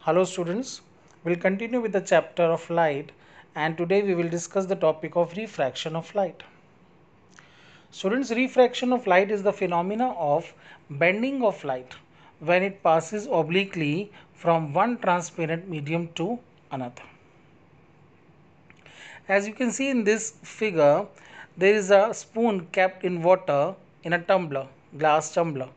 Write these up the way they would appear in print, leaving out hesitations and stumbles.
Hello students, we'll continue with the chapter of light and today we will discuss the topic of refraction of light. Students, refraction of light is the phenomena of bending of light when it passes obliquely from one transparent medium to another. As you can see in this figure, there is a spoon kept in water in a tumbler, glass tumbler,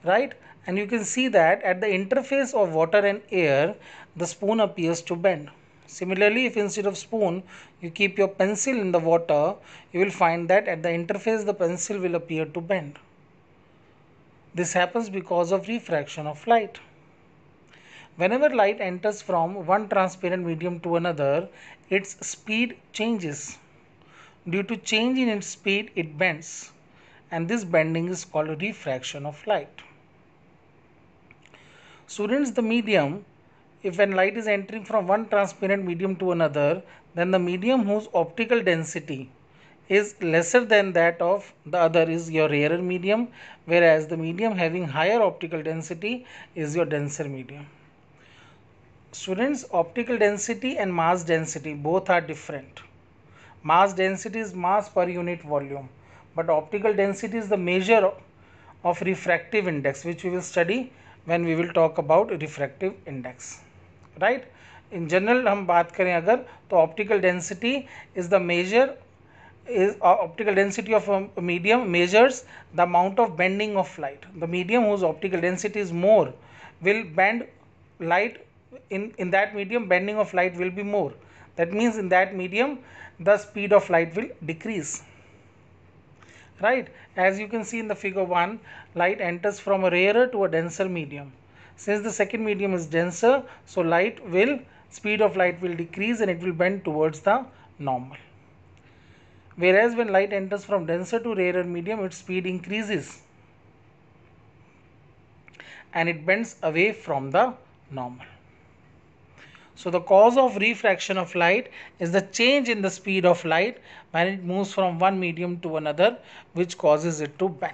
right? And you can see that at the interface of water and air, the spoon appears to bend. Similarly, if instead of spoon you keep your pencil in the water, you will find that at the interface the pencil will appear to bend. This happens because of refraction of light. Whenever light enters from one transparent medium to another, its speed changes. Due to change in its speed, it bends, and this bending is called refraction of light. Students, the medium, if when light is entering from one transparent medium to another, then the medium whose optical density is lesser than that of the other is your rarer medium, whereas the medium having higher optical density is your denser medium. Students, optical density and mass density both are different. Mass density is mass per unit volume, but optical density is the measure of refractive index, which we will study when we will talk about refractive index, right? In general हम बात करें अगर तो optical density is the measure is optical density of a medium measures the amount of bending of light. The medium whose optical density is more will bend light. In that medium, bending of light will be more. That means in that medium the speed of light will decrease, right? As you can see in the figure 1, light enters from a rarer to a denser medium. Since the second medium is denser, so speed of light will decrease and it will bend towards the normal. Whereas when light enters from denser to rarer medium, its speed increases and it bends away from the normal. So the cause of refraction of light is the change in the speed of light when it moves from one medium to another, which causes it to bend.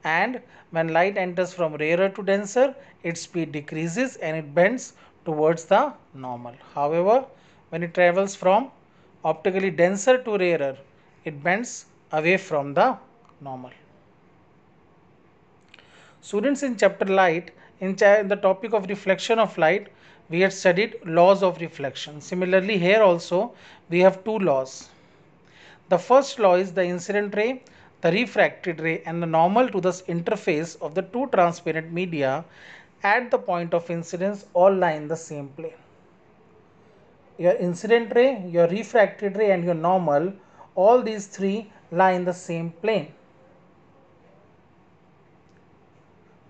And when light enters from rarer to denser, its speed decreases and it bends towards the normal. However, when it travels from optically denser to rarer, it bends away from the normal. Students, in chapter light, in the topic of reflection of light, we had studied laws of reflection. Similarly, here also we have two laws. The first law is the incident ray, the refracted ray, and the normal to the interface of the two transparent media at the point of incidence all lie in the same plane. Your incident ray, your refracted ray, and your normal, all these three lie in the same plane.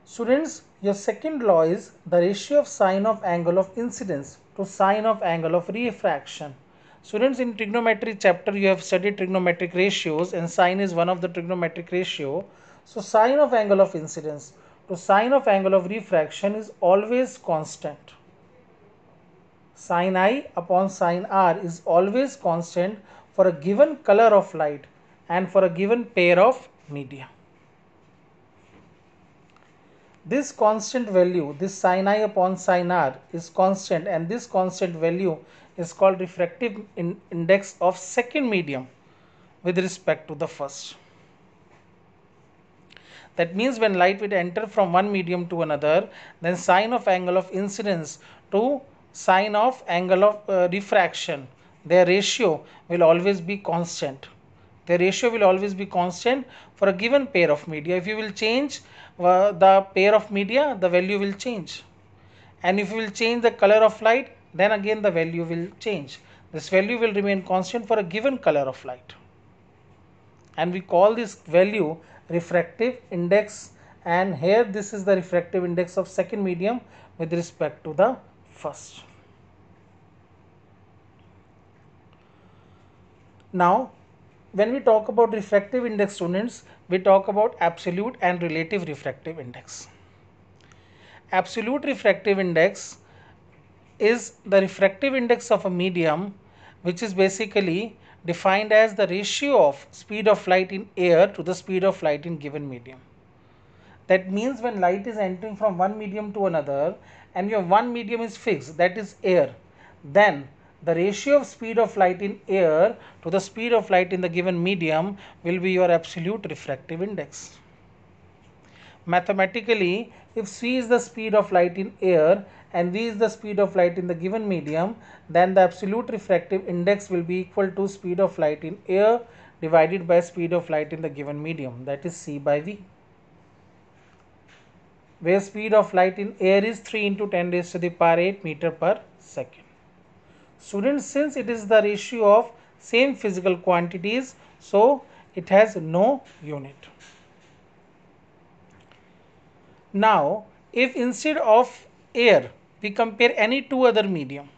Students, your second law is the ratio of sine of angle of incidence to sine of angle of refraction. Students, in trigonometry chapter you have studied trigonometric ratios and sine is one of the trigonometric ratio. So sine of angle of incidence to sine of angle of refraction is always constant. Sine I upon sine R is always constant for a given color of light and for a given pair of media. This constant value, this sin I upon sin R is constant, and this constant value is called refractive index of second medium with respect to the first. That means when light will enter from one medium to another, then sine of angle of incidence to sine of angle of refraction, their ratio will always be constant. The ratio will always be constant for a given pair of media. If you will change the pair of media, the value will change. And if you will change the color of light, then again the value will change. This value will remain constant for a given color of light. And we call this value refractive index, and here this is the refractive index of second medium with respect to the first. Now, when we talk about refractive index, students, we talk about absolute and relative refractive index. Absolute refractive index is the refractive index of a medium, which is basically defined as the ratio of speed of light in air to the speed of light in given medium. That means when light is entering from one medium to another and your one medium is fixed, that is air, then the ratio of speed of light in air to the speed of light in the given medium will be your absolute refractive index. Mathematically, if c is the speed of light in air and v is the speed of light in the given medium, then the absolute refractive index will be equal to speed of light in air divided by speed of light in the given medium, that is c by v, where speed of light in air is 3 into 10 raised to the power 8 meter per second. Students, since it is the ratio of same physical quantities, so it has no unit. Now, if instead of air we compare any two other medium,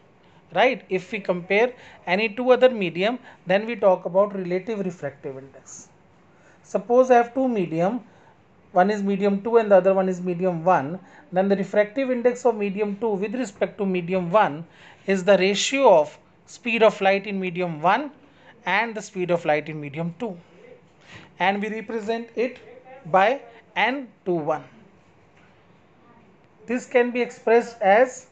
right? If we compare any two other medium, then we talk about relative refractive index. Suppose I have two medium, one is medium 2 and the other one is medium 1, then the refractive index of medium 2 with respect to medium 1 is the ratio of speed of light in medium 1 and the speed of light in medium 2, and we represent it by n/1. This can be expressed as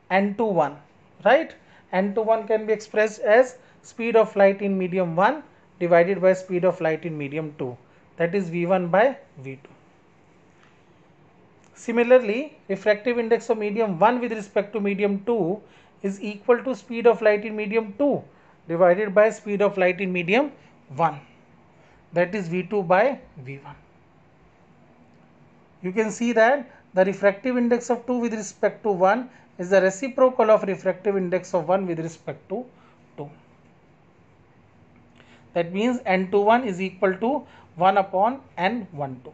n/1, right? N/1 can be expressed as speed of light in medium 1 divided by speed of light in medium 2, that is v1 by v2. Similarly, refractive index of medium 1 with respect to medium 2 is equal to speed of light in medium 2 divided by speed of light in medium 1, that is v2 by v1. You can see that the refractive index of 2 with respect to 1 is the reciprocal of refractive index of 1 with respect to 2. That means n/1 is equal to 1 upon n/2.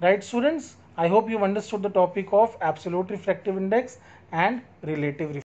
Right, students? I hope you understood the topic of absolute refractive index and relative refractive index.